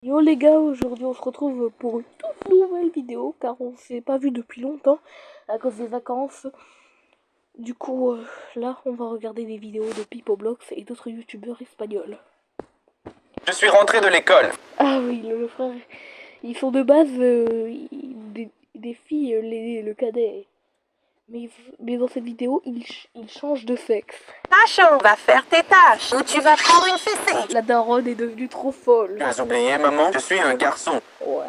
Yo les gars, aujourd'hui on se retrouve pour une toute nouvelle vidéo car on s'est pas vu depuis longtemps à cause des vacances. Du coup là on va regarder des vidéos de Pipoblox et d'autres youtubeurs espagnols. Je suis rentré de l'école. Ah oui, le frère, ils sont de base des filles, le cadet. Mais dans cette vidéo, ils changent de sexe. Nacho, va faire tes tâches ou tu vas prendre une fessée. La daronne est devenue trop folle. Tu as oublié, maman? Je suis un garçon. Ouais.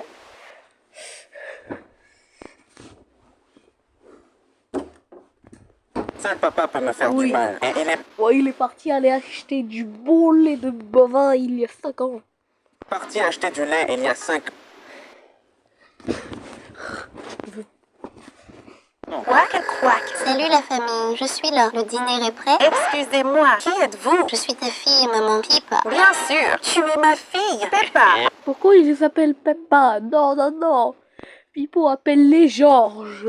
Seul papa peut me faire Oui. du mal. Et il est Ouais, il est parti aller acheter du bon lait de bovin il y a 5 ans. parti acheter du lait il y a 5 ans. Quack, quack. Salut la famille, je suis là. Le dîner est prêt? Excusez-moi, qui êtes-vous? Je suis ta fille, maman Pipa. Bien sûr, tu es ma fille, Peppa. Pourquoi il s'appelle Peppa? Non, non, non. Pipo appelle les Georges.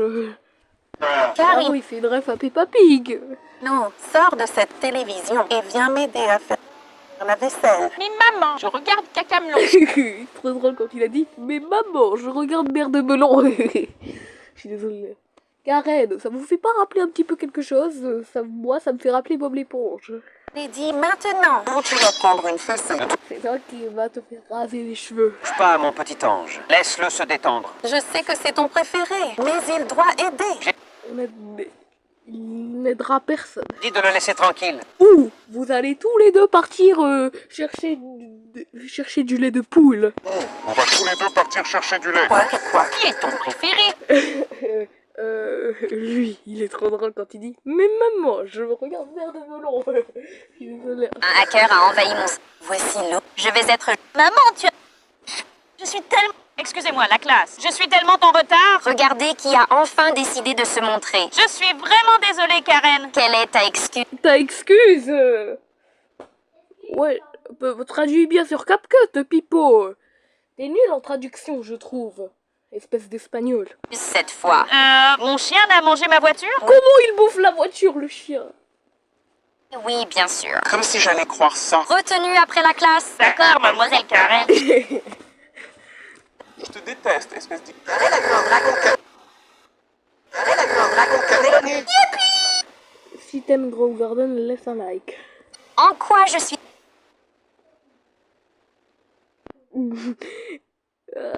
Ah Carrie, oui, c'est une ref à Peppa Pig. non, sors de cette télévision et viens m'aider à faire la vaisselle. Mais maman, je regarde Cacamelon. C'est trop drôle quand il a dit « Mais maman, je regarde Mère de Melon ». Je suis désolée. Karen, ça vous fait pas rappeler un petit peu quelque chose? Moi, ça me fait rappeler Bob l'éponge. J'ai dit maintenant. Où tu vas prendre une fessée? Ne touche C'est toi qui va te faire raser les cheveux. pas à mon petit ange. Laisse-le se détendre. Je sais que c'est ton préféré, mais il doit aider. Il n'aidera personne. Dis de le laisser tranquille. Ou vous allez tous les deux partir chercher du lait de poule. On va tous les deux partir chercher du lait. Quack, quack. Qui est ton préféré? Lui, il est trop drôle quand il dit « Mais maman, je regarde Mère de Melon ». Je suis désolée. Un hacker a envahi mon... Voici l'eau. Je vais être... Maman, tu... Je suis tellement... Excusez-moi, la classe. Je suis tellement en retard. Regardez qui a enfin décidé de se montrer. Je suis vraiment désolée, Karen. Quelle est ta excuse? Ta excuse Ouais, traduis bien sur CapCut, Pipo. T'es nul en traduction, je trouve. Espèce d'espagnol. Cette fois. Mon chien a mangé ma voiture? Comment il bouffe la voiture, le chien? Oui, bien sûr. Comme si j'allais croire ça. Retenue après la classe. D'accord, mademoiselle Karen. Je te déteste, espèce de... Si t'aimes Grow Garden, laisse un like. En quoi je suis...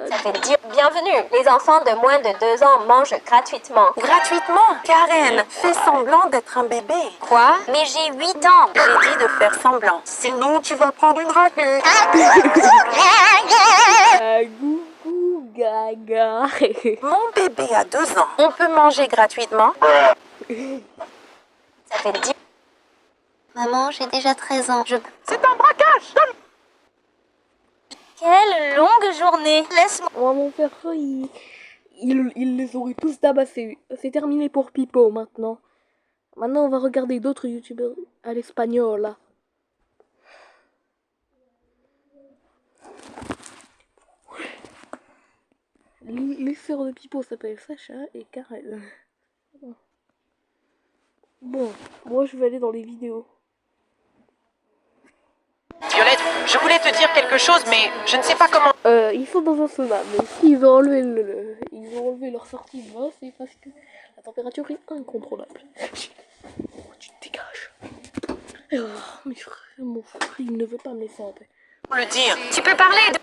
Ça fait dire bienvenue. Les enfants de moins de 2 ans mangent gratuitement. Gratuitement. Karen, fais semblant d'être un bébé. Quoi? Mais j'ai 8 ans. J'ai dit de faire semblant. Sinon, tu vas prendre une raclée. Gougou gaga. Mon bébé a 2 ans. On peut manger gratuitement. Ça fait dire... Maman, j'ai déjà 13 ans. C'est un braquage. Quelle longue journée. Laisse-moi... Moi, mon perso, il les aurait tous tabassés. C'est terminé pour Pipo, maintenant. Maintenant, on va regarder d'autres youtubeurs à l'espagnol, là. Les sœurs de Pipo s'appellent Sacha et Karen. Bon, moi je vais aller dans les vidéos. Violette, je voulais te dire quelque chose, mais je ne sais pas comment. Ils sont dans un sauna, mais s'ils ont enlevé ils ont enlevé leur sortie de vin, c'est parce que la température est incontrôlable. Oh, tu te dégages. Oh, mais mon frère, il ne veut pas me laisser en paix. Le dire. Tu peux parler de...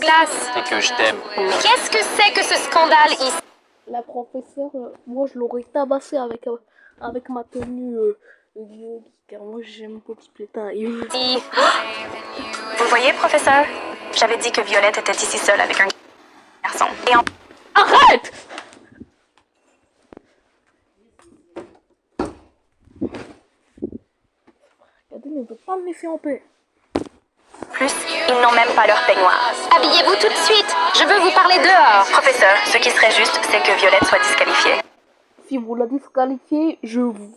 Glace. Et que je t'aime. Qu'est-ce que c'est que ce scandale ici? La professeure, moi je l'aurais tabassé avec ma tenue de geek, car moi j'aime pas qu'il plétaille. Vous voyez, professeur? J'avais dit que Violette était ici seule avec un garçon. Et en... Arrête! Regardez, ne peut pas me laisser en paix. plus, ils n'ont même pas leur peignoir. Habillez-vous tout de suite. Je veux vous parler dehors. Professeur, ce qui serait juste, c'est que Violette soit disqualifiée. Si vous la disqualifiez, je vous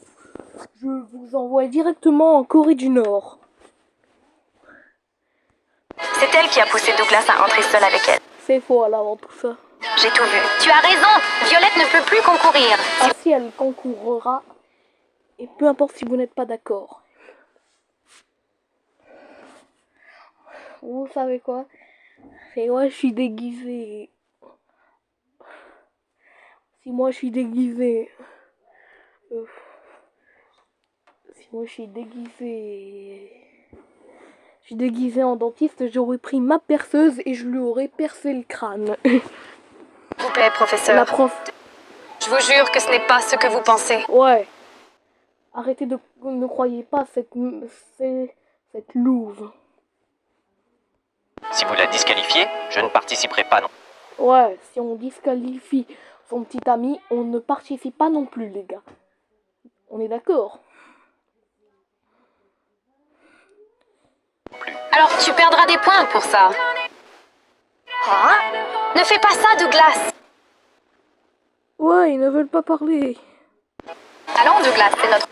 envoie directement en Corée du Nord. C'est elle qui a poussé Douglas à entrer seul avec elle. C'est faux alors avant tout ça. J'ai tout vu. Tu as raison. Violette ne peut plus concourir. Ah si, elle concourra. Et peu importe si vous n'êtes pas d'accord. Vous savez quoi? Et moi, je suis déguisée. Si moi, je suis déguisée. euh, Si moi, je suis déguisée. Je suis déguisée en dentiste, j'aurais pris ma perceuse et je lui aurais percé le crâne. S'il vous plaît, professeur. La prof. Je vous jure que ce n'est pas ce que vous pensez. Ouais. Arrêtez de... Ne croyez pas cette louve. Si vous la disqualifiez, je ne participerai pas non. Ouais, si on disqualifie son petit ami, on ne participe pas non plus, les gars. On est d'accord? Alors tu perdras des points pour ça. Hein? Ne fais pas ça, Douglas. Ouais, ils ne veulent pas parler. Allons, Douglas, c'est notre...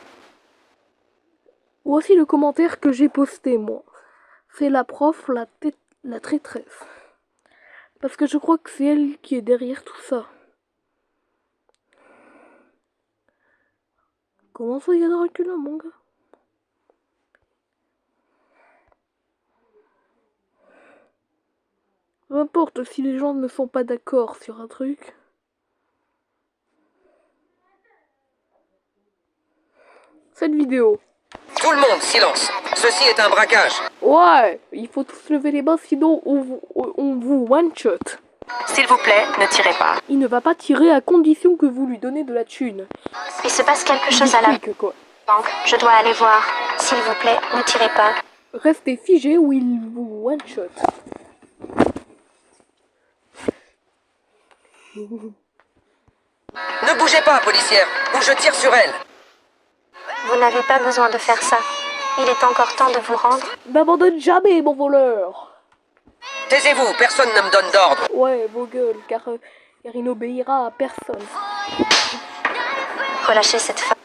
Voici le commentaire que j'ai posté, moi. C'est la prof, la traîtresse. Parce que je crois que c'est elle qui est derrière tout ça. Comment ça, il y a Dracula, mon gars? Peu importe si les gens ne sont pas d'accord sur un truc. Cette vidéo. Tout le monde, silence. Ceci est un braquage. Ouais, il faut tous lever les mains, sinon on vous one-shot. S'il vous plaît, ne tirez pas. Il ne va pas tirer à condition que vous lui donnez de la thune. Il se passe quelque chose à la Quoi. banque. Je dois aller voir. S'il vous plaît, ne tirez pas. Restez figé ou il vous one-shot. Ne bougez pas, policière, ou je tire sur elle. Vous n'avez pas besoin de faire ça. Il est encore temps de vous rendre. N'abandonne jamais, mon voleur. Taisez-vous, personne ne me donne d'ordre. Ouais, vos gueules, car il n'obéira à personne. Relâchez cette femme.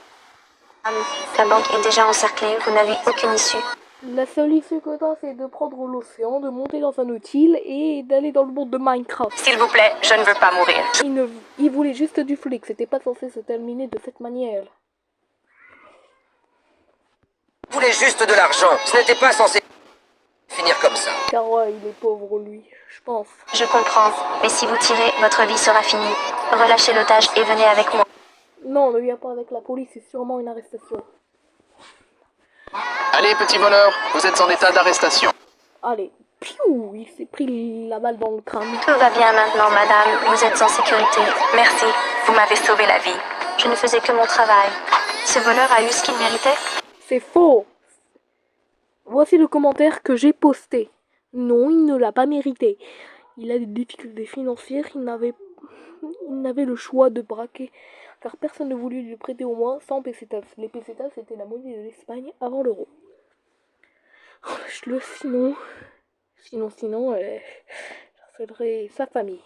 La banque est déjà encerclée. Vous n'avez aucune issue. La seule issue que t'as, c'est de prendre l'océan, de monter dans un outil et d'aller dans le monde de Minecraft. S'il vous plaît, je ne veux pas mourir. Il voulait juste du flic, c'était pas censé se terminer de cette manière. Vous voulez juste de l'argent. Ce n'était pas censé finir comme ça. Car ouais, il est pauvre lui, je pense. Je comprends. Mais si vous tirez, votre vie sera finie. Relâchez l'otage et venez avec moi. Non, ne viens pas avec la police, c'est sûrement une arrestation. Allez, petit voleur, vous êtes en état d'arrestation. Allez, piou, il s'est pris la balle dans le crâne. Tout va bien maintenant, madame. Vous êtes en sécurité. Merci. Vous m'avez sauvé la vie. Je ne faisais que mon travail. Ce voleur a eu ce qu'il méritait. C'est faux. Voici le commentaire que j'ai posté. Non, il ne l'a pas mérité. Il a des difficultés financières, il n'avait le choix de braquer, car personne ne voulut lui prêter au moins 100 pesetas. Les pesetas, c'était la monnaie de l'Espagne avant l'euro. Sinon, j'harcèlerais sa famille.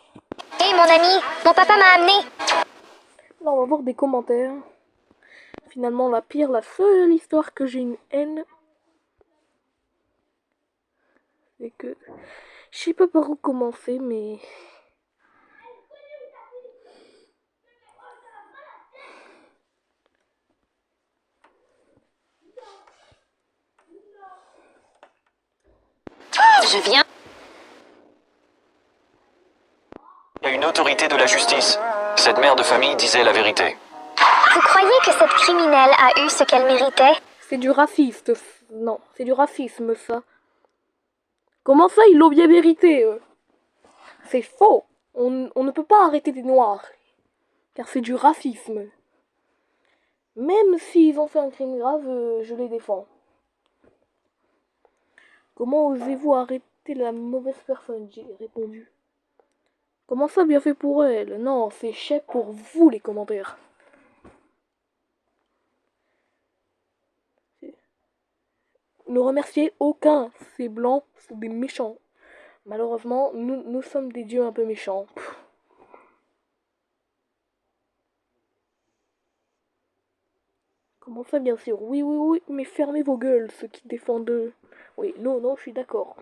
Hé mon ami, mon papa m'a amené. Là, on va voir des commentaires. Finalement, la seule histoire que j'ai une haine, c'est que je sais pas par où commencer, mais Je viens. Il y a une autorité de la justice. Cette mère de famille disait la vérité. Vous croyez que cette criminelle a eu ce qu'elle méritait? c'est du racisme. Non, c'est du racisme, ça. Comment ça, ils l'ont bien mérité, eux? C'est faux. On ne peut pas arrêter des noirs, car c'est du racisme. Même s'ils ont fait un crime grave, je les défends. Comment osez-vous arrêter la mauvaise personne? J'ai répondu. Comment ça, bien fait pour elle? Non, c'est chef pour vous, les commentaires. Ne remerciez aucun. Ces blancs sont des méchants. Malheureusement, nous sommes des dieux un peu méchants. Comment ça, bien sûr? Oui, mais fermez vos gueules, ceux qui défendent... Oui, non, je suis d'accord.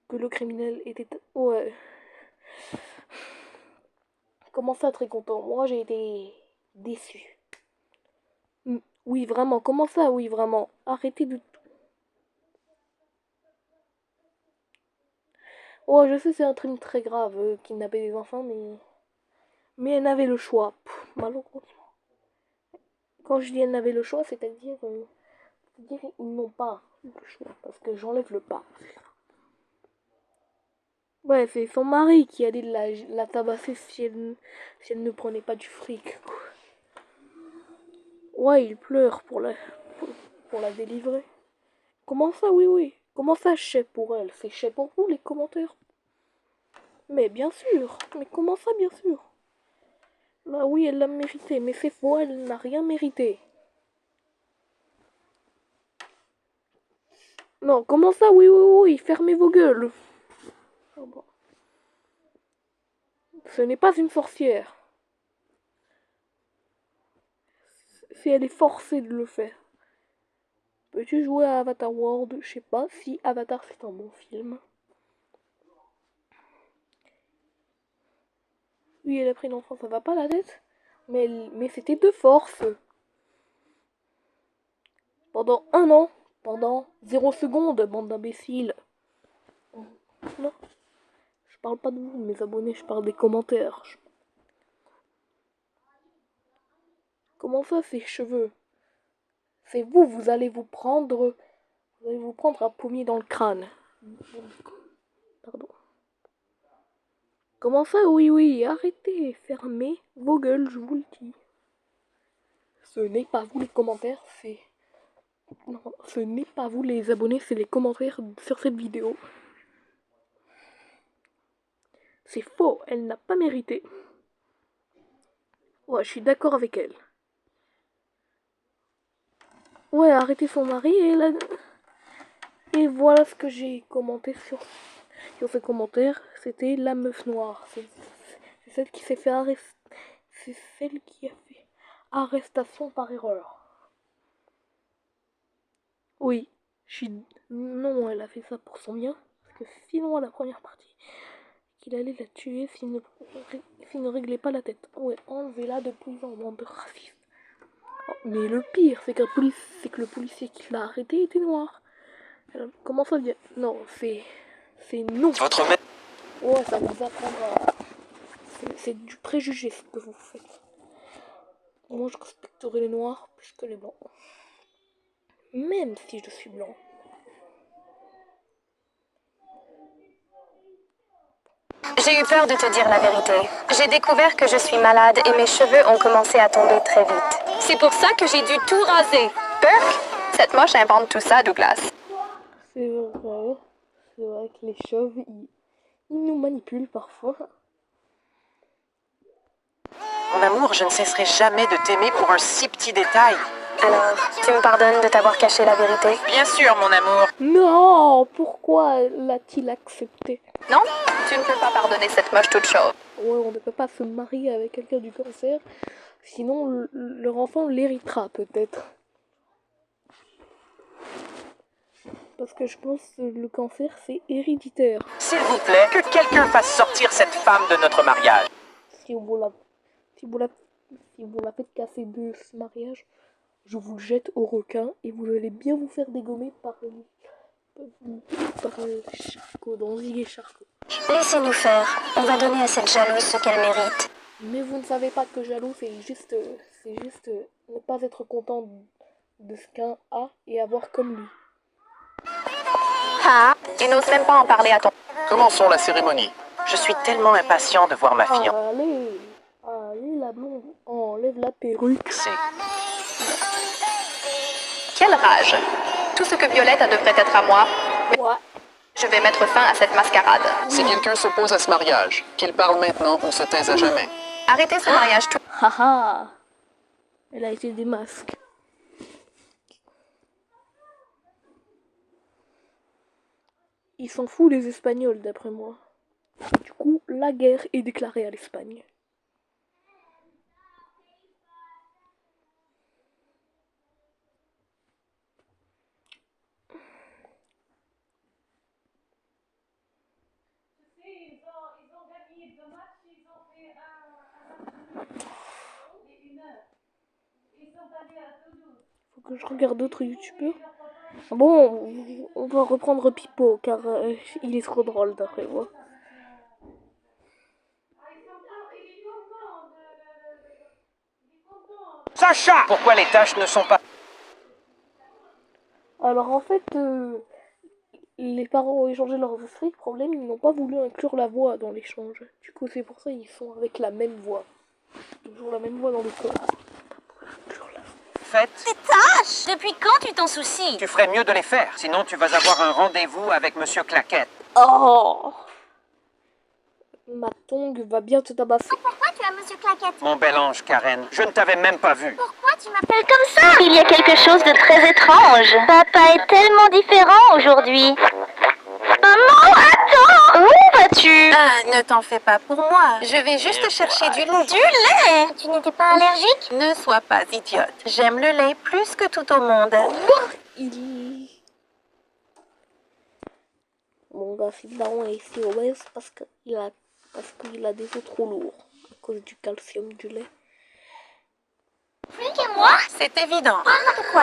Que le criminel était... Ouais. Comment ça, très content? Moi, j'ai été déçu. Oui, vraiment. Comment ça, oui, vraiment? Arrêtez de... Oh, je sais, c'est un crime très grave, kidnapper des enfants, mais elle avait le choix. Malheureusement. Quand je dis elle avait le choix, c'est-à-dire ils n'ont pas le choix, parce que j'enlève le pas. Ouais, c'est son mari qui allait la tabasser si elle ne prenait pas du fric, quoi. Ouais, il pleure pour la délivrer. Comment ça, oui, oui. Comment ça, chais pour elle? C'est chais pour vous, les commentaires. Mais bien sûr. Mais comment ça, bien sûr? Bah oui, elle l'a mérité, mais c'est faux, elle n'a rien mérité. Non, comment ça, oui, oui, oui, fermez vos gueules. Oh, bon. Ce n'est pas une sorcière. Si elle est forcée de le faire. Peux-tu jouer à Avatar World? Je sais pas si Avatar c'est un bon film. Oui, elle a pris l'enfant, ça va pas la tête. Mais c'était de force. Pendant 1 an. Pendant 0 secondes, bande d'imbéciles. Non. Je parle pas de vous, mes abonnés, je parle des commentaires. Comment ça, ces cheveux? C'est vous, vous allez vous prendre un pommier dans le crâne. Pardon. Comment ça, oui, oui, arrêtez, fermez vos gueules, je vous le dis. Ce n'est pas vous les commentaires, c'est... Non, ce n'est pas vous les abonnés, c'est les commentaires sur cette vidéo. C'est faux, elle n'a pas mérité. Ouais, je suis d'accord avec elle. Ouais, arrêtez son mari et voilà ce que j'ai commenté sur ce commentaire. C'était la meuf noire. C'est celle qui s'est fait arrêter. C'est celle qui a fait arrestation par erreur. Oui, non, elle a fait ça pour son bien. Parce que sinon, à la première partie, qu'il allait la tuer s'il ne réglait pas la tête. Ouais, enlevez-la depuis en bande de racistes. Oh, mais le pire, c'est que le policier qui l'a arrêté était noir. Alors, comment ça vient? Non, c'est non. Votre maître. Ouais, ça vous apprendra. C'est du préjugé ce que vous faites. Moi, je respecterai les noirs plus que les blancs. Même si je suis blanc. J'ai eu peur de te dire la vérité. J'ai découvert que je suis malade et mes cheveux ont commencé à tomber très vite. C'est pour ça que j'ai dû tout raser. Burke, cette moche invente tout ça, Douglas. C'est vrai. C'est vrai que les chauves, ils nous manipulent parfois. Mon amour, je ne cesserai jamais de t'aimer pour un si petit détail. Alors, tu me pardonnes de t'avoir caché la vérité? Bien sûr, mon amour. Non, pourquoi l'a-t-il accepté? Non, tu ne peux pas pardonner cette moche toute chauve. Ouais, on ne peut pas se marier avec quelqu'un du cancer, sinon leur enfant l'héritera peut-être. Parce que je pense que le cancer c'est héréditaire. S'il vous plaît, que quelqu'un fasse sortir cette femme de notre mariage. Si vous la faites casser de ce mariage, je vous jette au requin et vous allez bien vous faire dégommer par Charcot, dans Zig et Charcot. Laissez-nous faire. On va donner à cette jalouse ce qu'elle mérite. Mais vous ne savez pas que jaloux, c'est juste ne pas être content de ce qu'un a et avoir comme lui. Ah, il n'ose même pas en parler à ton... Commençons la cérémonie. Je suis tellement impatient de voir ma fiancée. Allez, la blonde, enlève la perruque. Quelle rage! Tout ce que Violette a devrait être à moi, mais Ouais. je vais mettre fin à cette mascarade. Si quelqu'un s'oppose à ce mariage, qu'il parle maintenant ou se taise à jamais. Arrêtez ce mariage tout... Haha. Elle a été des masques. Ils s'en foutent les Espagnols d'après moi. Du coup, la guerre est déclarée à l'Espagne. Faut que je regarde d'autres youtubeurs. Bon, on va reprendre Pipo car il est trop drôle d'après moi. Sacha! Pourquoi les tâches ne sont pas... Alors en fait, les parents ont échangé leurs extraits. Le problème, ils n'ont pas voulu inclure la voix dans l'échange. Du coup, c'est pour ça qu'ils sont avec la même voix. Toujours la même voix dans le code. faites? Depuis quand tu t'en soucies? Tu ferais mieux de les faire, sinon tu vas avoir un rendez-vous avec Monsieur Claquette. Oh! Ma tongue va bien te tabasser. Pourquoi tu as Monsieur Claquette? Mon bel ange, Karen, je ne t'avais même pas vu. Pourquoi tu m'appelles comme ça? Il y a quelque chose de très étrange. Papa est tellement différent aujourd'hui. Maman, attends! Où vas-tu? Ah, ne t'en fais pas pour moi. Je vais juste chercher du lait. Du lait! Tu n'étais pas allergique? Ne sois pas idiote. J'aime le lait plus que tout au monde. Mon gars, si le daron est ici obèse parce qu'il a des os trop lourds à cause du calcium du lait. Plus que moi? C'est évident.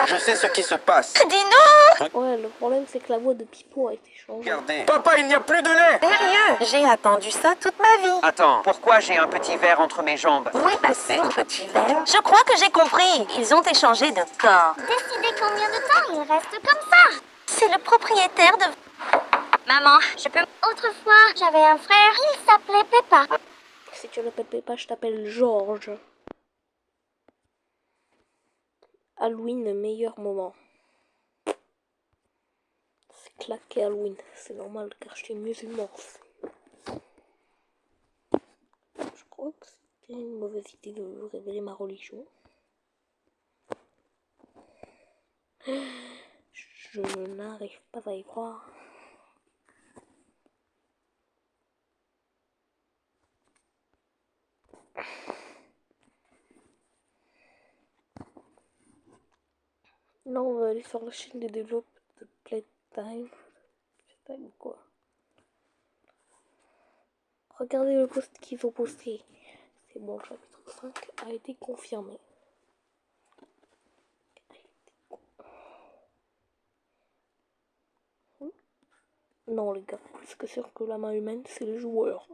Je sais ce qui se passe. Dis-nous! Ouais, le problème c'est que la voix de Pipo a été changée. Regardez. Papa, il n'y a plus de lait! Sérieux? J'ai attendu ça toute ma vie. Attends, pourquoi j'ai un petit verre entre mes jambes? Où est passé le petit verre? Je crois que j'ai compris. Ils ont échangé de corps. Décidez combien de temps il reste comme ça? C'est le propriétaire de... Maman, je peux... Autrefois, j'avais un frère, il s'appelait Peppa. Si tu l'appelles Peppa, je t'appelle Georges. Halloween, meilleur moment. C'est claqué Halloween, c'est normal car je suis musulman. Je crois que c'était une mauvaise idée de révéler ma religion. Je n'arrive pas à y croire. Là, on va aller sur la chaîne des développeurs de Playtime. Playtime quoi. Regardez le post qu'ils ont posté. C'est bon, le chapitre 5 a été confirmé. Non les gars, plus que sûr que la main humaine, c'est le joueur.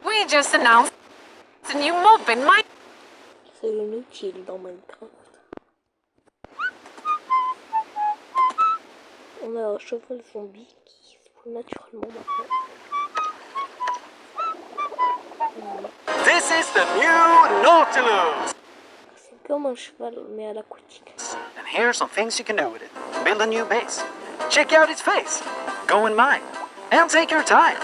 We just announced a new mob in my... C'est le utile dans Minecraft. On a un cheval zombie qui se trouve naturellement maintenant. This is the new Nautilus! C'est comme un cheval mais à l'aquatique. And here are some things you can do with it. Build a new base. Check out its face. Go in mine. And take your time.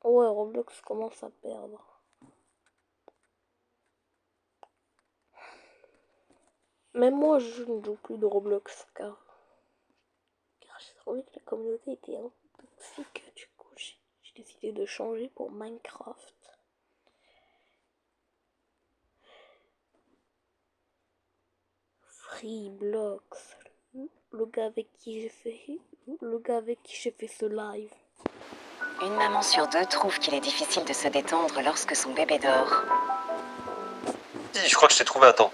Ouais, Roblox commence à perdre. Même moi, je ne joue plus de Roblox car j'ai trouvé que la communauté était un peu toxique. Du coup, j'ai décidé de changer pour Minecraft. Freeblox, le gars avec qui j'ai fait ce live. Une maman sur deux trouve qu'il est difficile de se détendre lorsque son bébé dort. Je crois que je t'ai trouvé à temps.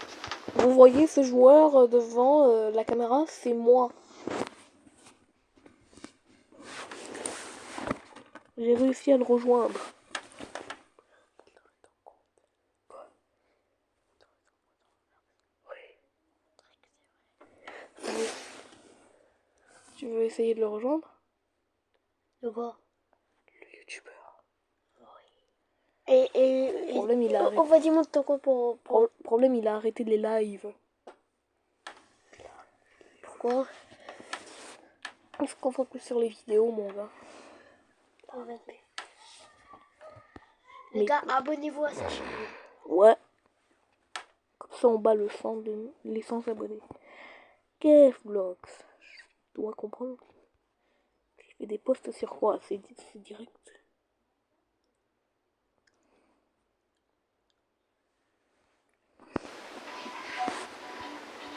Vous voyez ce joueur devant la caméra, c'est moi. J'ai réussi à le rejoindre. Tu veux essayer de le rejoindre? De quoi? Le youtubeur. Et problème, il a arrêté. On va dire ton compte pour... Problème, il a arrêté les lives. Pourquoi? On se concentre plus sur les vidéos, mon gars. Mais gars, abonnez-vous à sa chaîne. ouais. Comme ça, on bat le 100 de les 100 abonnés. Kevlogs. Je dois comprendre. Je fais des posts sur quoi? C'est direct.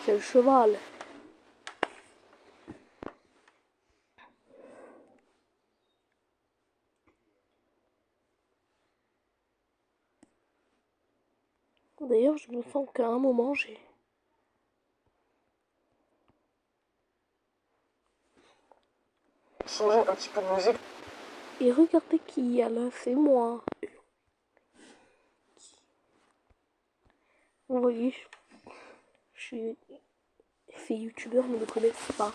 C'est le cheval. D'ailleurs, je me sens qu'à un moment, j'ai... Changer un petit peu de musique. Et regardez qui y a là, c'est moi. Vous voyez, ces youtubeurs ne me connaissent pas.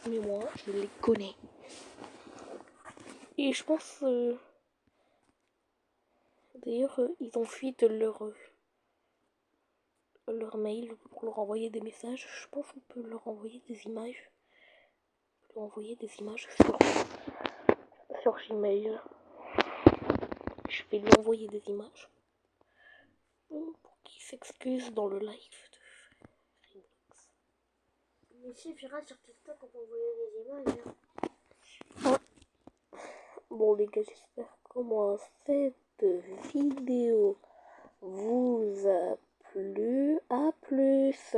Mais moi, je les connais. Et je pense... D'ailleurs, ils ont fui de leur mail pour leur envoyer des messages. Je pense qu'on peut leur envoyer des images. On peut leur envoyer des images sur Gmail. Je vais lui envoyer des images. Pour qu'il s'excuse dans le live de Freebox. Il suffira sur TikTok pour envoyer des images. Bon les gars, j'espère que moi cette vidéo vous a plu. À plus.